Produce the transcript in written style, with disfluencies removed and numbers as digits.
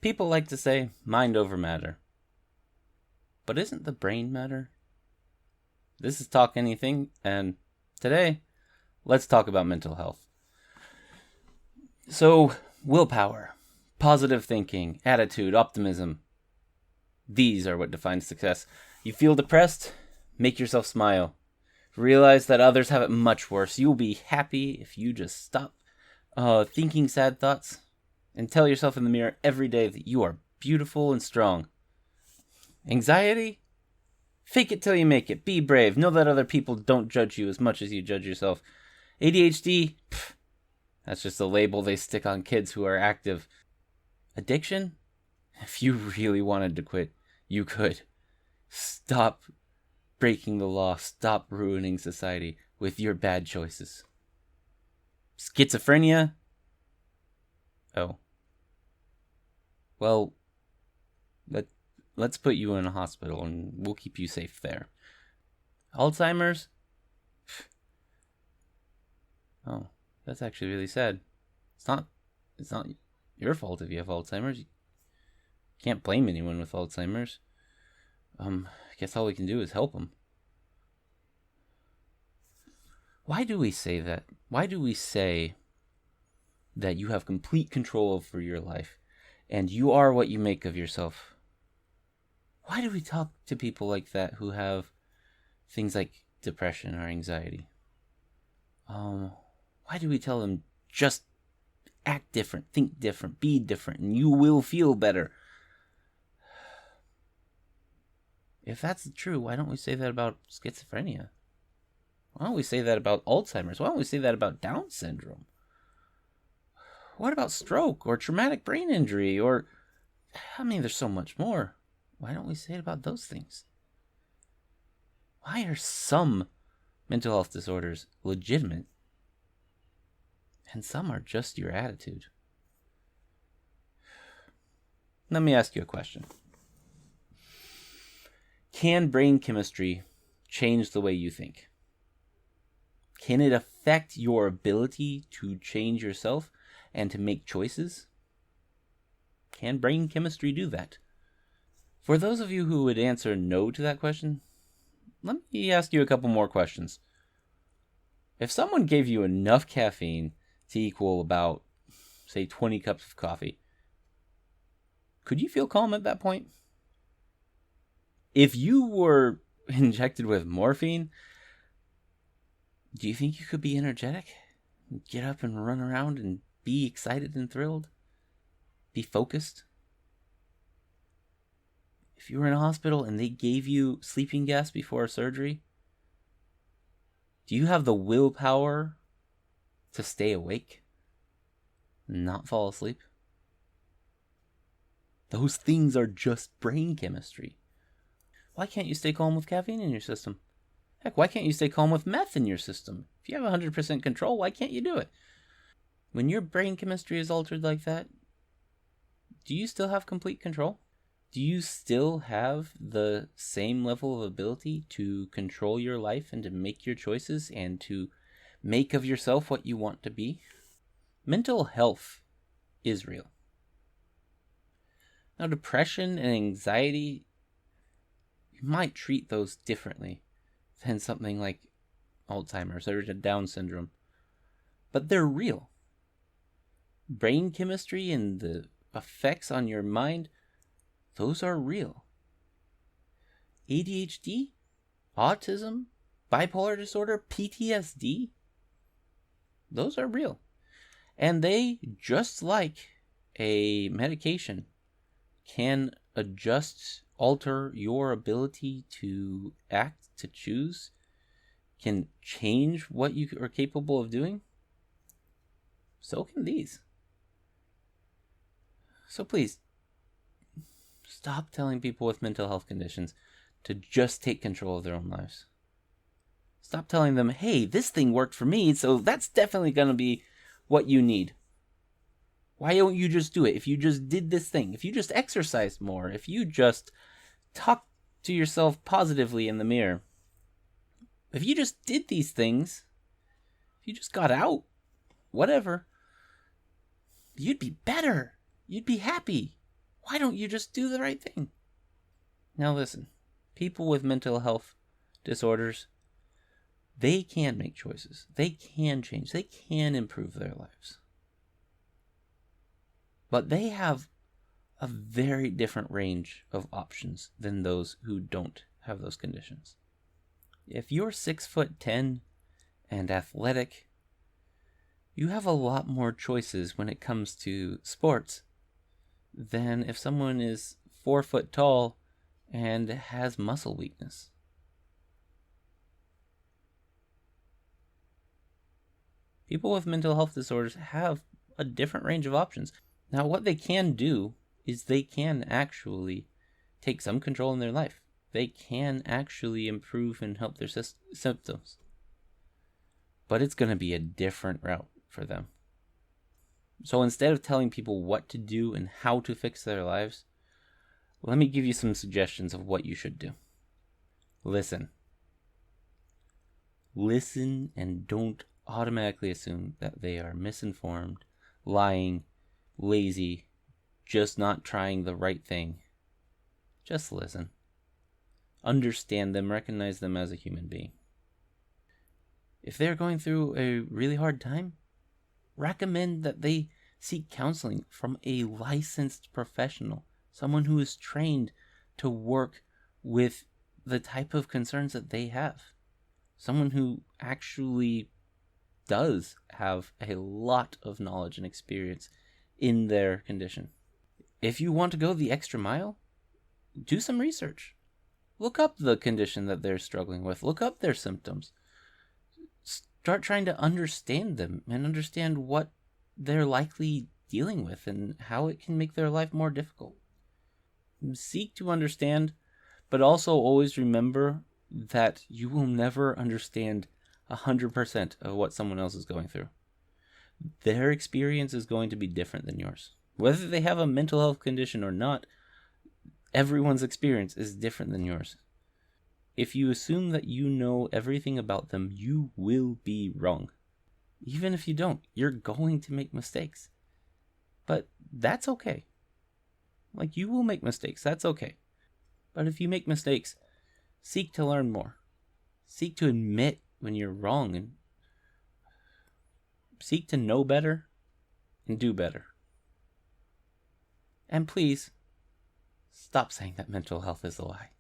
People like to say mind over matter. But isn't the brain matter? This is Talk Anything, and today, let's talk about mental health. So, willpower, positive thinking, attitude, optimism. These are what defines success. You feel depressed? Make yourself smile. Realize that others have it much worse. You'll be happy if you just stop thinking sad thoughts and tell yourself in the mirror every day that you are beautiful and strong. Anxiety? Fake it till you make it. Be brave. Know that other people don't judge you as much as you judge yourself. ADHD? Pff, that's just a label they stick on kids who are active. Addiction? If you really wanted to quit, you could. Stop breaking the law. Stop ruining society with your bad choices. Schizophrenia? Oh. Well, let's put you in a hospital and we'll keep you safe there. Alzheimer's? Oh, that's actually really sad. It's not your fault if you have Alzheimer's. You can't blame anyone with Alzheimer's. I guess all we can do is help them. Why do we say that? Why do we say that you have complete control over your life and you are what you make of yourself? Why do we talk to people like that who have things like depression or anxiety? Why do we tell them just act different, think different, be different, and you will feel better? If that's true, why don't we say that about schizophrenia? Why don't we say that about Alzheimer's? Why don't we say that about Down syndrome? What about stroke or traumatic brain injury? Or, there's so much more. Why don't we say it about those things? Why are some mental health disorders legitimate and some are just your attitude? Let me ask you a question. Can brain chemistry change the way you think? Can it affect your ability to change yourself and to make choices? Can brain chemistry do that? For those of you who would answer no to that question, let me ask you a couple more questions. If someone gave you enough caffeine to equal about, say, 20 cups of coffee, could you feel calm at that point? If you were injected with morphine, do you think you could be energetic? Get up and run around and be excited and thrilled? Be focused? If you were in a hospital and they gave you sleeping gas before a surgery, do you have the willpower to stay awake and not fall asleep? Those things are just brain chemistry. Why can't you stay calm with caffeine in your system? Heck, why can't you stay calm with meth in your system? If you have 100% control, why can't you do it? When your brain chemistry is altered like that, do you still have complete control? Do you still have the same level of ability to control your life and to make your choices and to make of yourself what you want to be? Mental health is real. Now, depression and anxiety, you might treat those differently than something like Alzheimer's or Down syndrome, but they're real. Brain chemistry and the effects on your mind, those are real. ADHD, autism, bipolar disorder, PTSD, those are real. And they, just like a medication, can adjust, alter your ability to act, to choose, can change what you are capable of doing. So can these. So please, stop telling people with mental health conditions to just take control of their own lives. Stop telling them, hey, this thing worked for me, so that's definitely going to be what you need. Why don't you just do it? If you just did this thing, if you just exercised more, if you just talked to yourself positively in the mirror, if you just did these things, if you just got out, whatever, you'd be better. You'd be happy. Why don't you just do the right thing? Now listen, people with mental health disorders, they can make choices. They can change. They can improve their lives. But they have a very different range of options than those who don't have those conditions. If you're 6'10" and athletic, you have a lot more choices when it comes to sports than if someone is 4 foot tall and has muscle weakness. People with mental health disorders have a different range of options. Now, what they can do is they can actually take some control in their life. They can actually improve and help their symptoms. But it's going to be a different route for them. So instead of telling people what to do and how to fix their lives, let me give you some suggestions of what you should do. Listen. Listen and don't automatically assume that they are misinformed, lying, lazy, just not trying the right thing. Just listen. Understand them, recognize them as a human being. If they're going through a really hard time, recommend that they seek counseling from a licensed professional, someone who is trained to work with the type of concerns that they have, someone who actually does have a lot of knowledge and experience in their condition. If you want to go the extra mile, do some research. Look up the condition that they're struggling with. Look up their symptoms. Start trying to understand them and understand what they're likely dealing with and how it can make their life more difficult. Seek to understand, but also always remember that you will never understand 100% of what someone else is going through. Their experience is going to be different than yours. Whether they have a mental health condition or not, everyone's experience is different than yours. If you assume that you know everything about them, you will be wrong. Even if you don't, you're going to make mistakes. But that's okay. Like, you will make mistakes, that's okay. But if you make mistakes, seek to learn more. Seek to admit when you're wrong and seek to know better and do better. And please, stop saying that mental health is a lie.